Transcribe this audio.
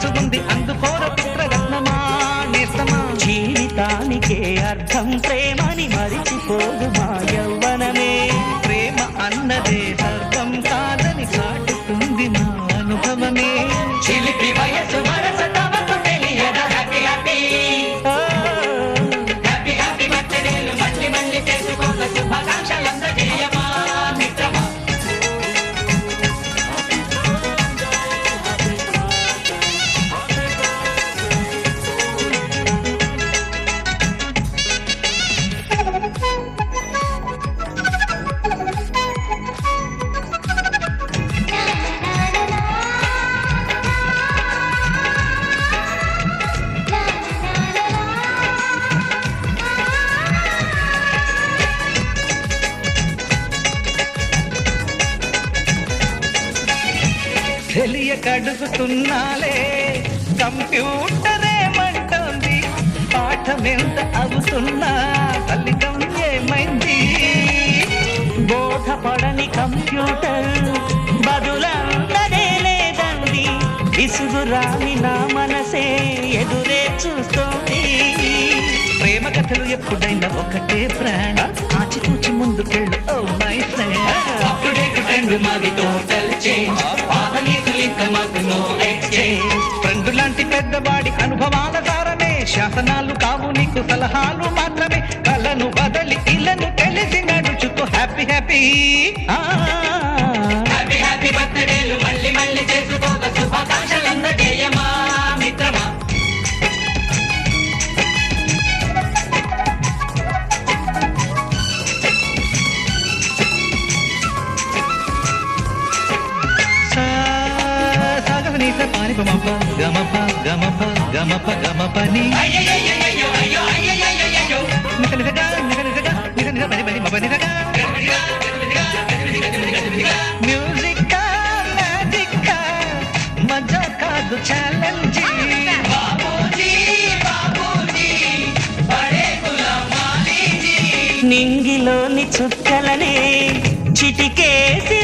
మనసు ఉంది అందుకోర పుత్రరత్నమా నేస్తమా జీవితానికే అర్థం ప్రేమని మరిచిపోదు మా యవ్వనమే ప్రేమ అన్నదే సర్వం కాదని చాటుతుంది మా అనుభవమే చిలిపి వయసు వరస తమకు తెలియద హ్యాపీ హ్యాపీ హ్యాపీ హ్యాపీ బర్త్డేలు మళ్ళీ మళ్ళీ చేసుకోక శుభాకాంక్షలందజేయమా మిత్రమా తెలియకడుగుతున్నాలే కంప్యూటరేమంటోంది పాఠమెంత అవుతున్నా ఫలితం ఏమైంది బోధపడని కంప్యూటర్ బదులందరే లేదండి విసుగురాని నా మనసే ఎదురే చూస్తోంది ప్రేమ కథలు ఎప్పుడైనా ఒకటే ప్రాణ ఆచితూచి ముందుకెళ్ళు ఓ మై ఫ్రెండ్ మాది టోటల్ చేంజ్ ఫ్రెండ్ లాంటి పెద్దవాడి అనుభవాల దారమే శాసనాలు కావు నీకు సలహాలు మాత్రమే కలను బదలి ఇళ్ళను తెలిసి నడుచుకో హ్యాపీ హ్యాపీ హ్యాపీ హ్యాపీ బర్త్డేలు మళ్ళీ మళ్ళీ చేసుకోక శుభాకాంక్షలందజేయమా మిత్రమా పాని పమప గమప గమప గమప గమపని మ్యూజిక్ మ్యాజిక్ మజా కాదు ఛాలెంజ్ నింగిలోని చుక్కలనే చిటికేసి